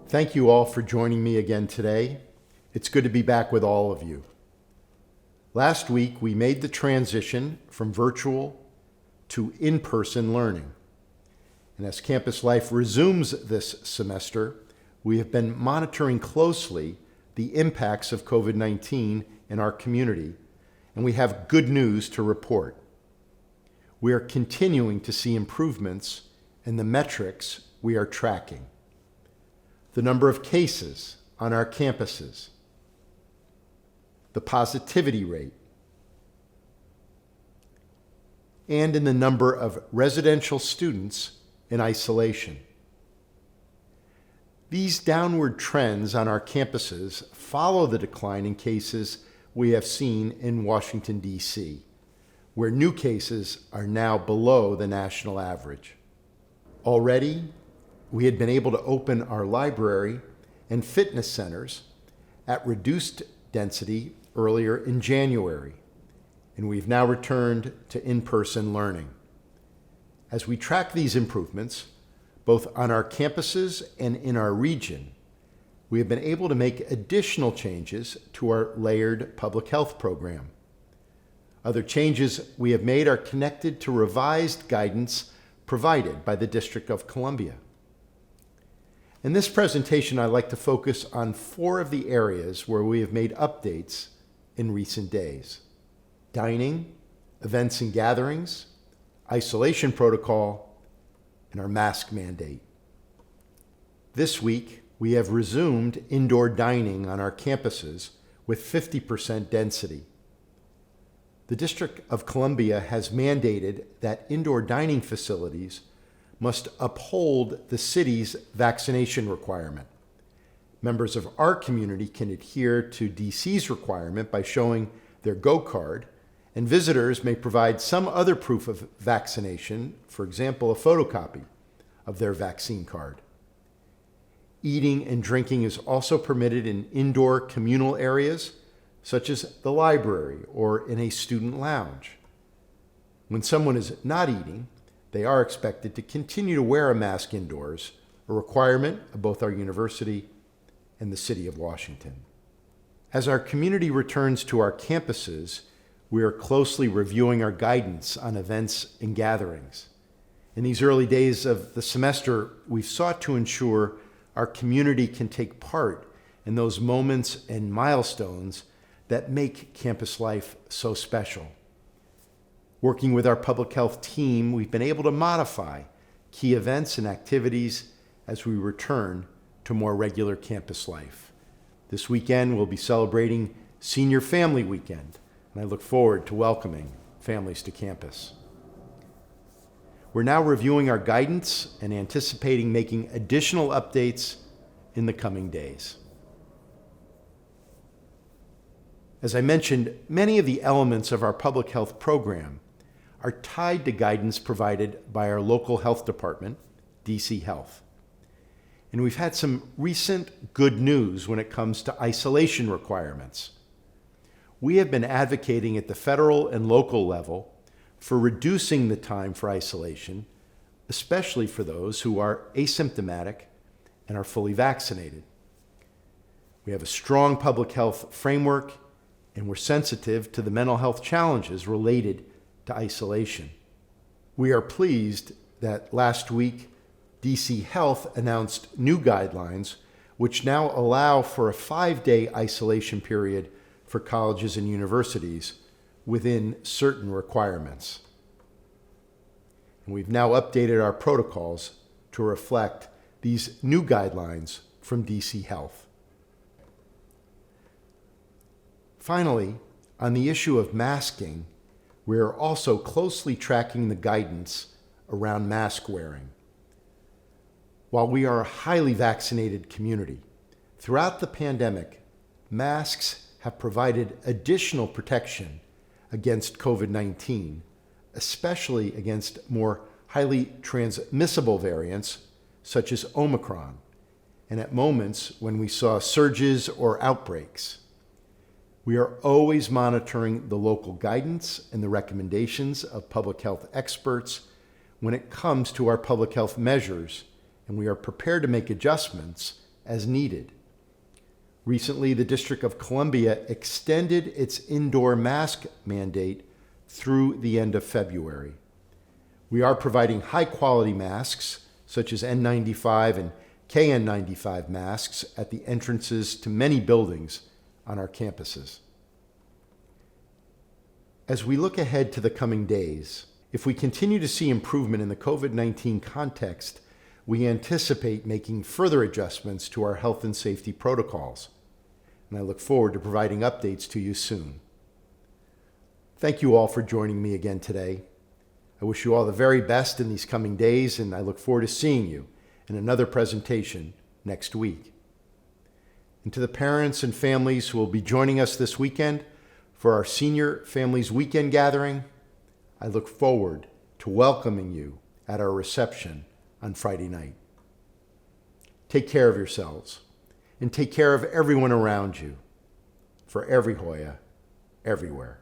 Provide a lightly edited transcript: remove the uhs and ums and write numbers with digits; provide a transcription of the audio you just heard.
Thank you all for joining me again today. It's good to be back with all of you. Last week, we made the transition from virtual to in-person learning. And as campus life resumes this semester, we have been monitoring closely the impacts of COVID-19 in our community, and we have good news to report. We are continuing to see improvements in the metrics we are tracking. The number of cases on our campuses, the positivity rate, and in the number of residential students in isolation. These downward trends on our campuses follow the decline in cases we have seen in Washington, D.C., where new cases are now below the national average. Already, we had been able to open our library and fitness centers at reduced density earlier in January, and we've now returned to in-person learning. As we track these improvements, both on our campuses and in our region, we have been able to make additional changes to our layered public health program. Other changes we have made are connected to revised guidance provided by the District of Columbia. In this presentation, I'd like to focus on 4 of the areas where we have made updates in recent days: dining, events and gatherings, isolation protocol, and our mask mandate. This week, we have resumed indoor dining on our campuses with 50% density. The District of Columbia has mandated that indoor dining facilities must uphold the city's vaccination requirement. Members of our community can adhere to DC's requirement by showing their Go card, and visitors may provide some other proof of vaccination, for example, a photocopy of their vaccine card. Eating and drinking is also permitted in indoor communal areas, such as the library or in a student lounge. When someone is not eating, they are expected to continue to wear a mask indoors, a requirement of both our university and the City of Washington. As our community returns to our campuses, we are closely reviewing our guidance on events and gatherings. In these early days of the semester, we've sought to ensure our community can take part in those moments and milestones that make campus life so special. Working with our public health team, we've been able to modify key events and activities as we return to more regular campus life. This weekend, we'll be celebrating Senior Family Weekend, and I look forward to welcoming families to campus. We're now reviewing our guidance and anticipating making additional updates in the coming days. As I mentioned, many of the elements of our public health program are tied to guidance provided by our local health department, DC Health. And we've had some recent good news when it comes to isolation requirements. We have been advocating at the federal and local level for reducing the time for isolation, especially for those who are asymptomatic and are fully vaccinated. We have a strong public health framework, and we're sensitive to the mental health challenges related to isolation. We are pleased that last week, DC Health announced new guidelines which now allow for a 5-day isolation period for colleges and universities within certain requirements. And we've now updated our protocols to reflect these new guidelines from DC Health. Finally, on the issue of masking, we are also closely tracking the guidance around mask wearing. While we are a highly vaccinated community, throughout the pandemic, masks have provided additional protection against COVID-19, especially against more highly transmissible variants such as Omicron, and at moments when we saw surges or outbreaks. We are always monitoring the local guidance and the recommendations of public health experts when it comes to our public health measures, and we are prepared to make adjustments as needed. Recently, the District of Columbia extended its indoor mask mandate through the end of February. We are providing high-quality masks, such as N95 and KN95 masks, at the entrances to many buildings on our campuses. As we look ahead to the coming days, if we continue to see improvement in the COVID-19 context, we anticipate making further adjustments to our health and safety protocols, and I look forward to providing updates to you soon. Thank you all for joining me again today. I wish you all the very best in these coming days, and I look forward to seeing you in another presentation next week. And to the parents and families who will be joining us this weekend for our Senior Families Weekend Gathering, I look forward to welcoming you at our reception on Friday night. Take care of yourselves and take care of everyone around you. For every Hoya, everywhere.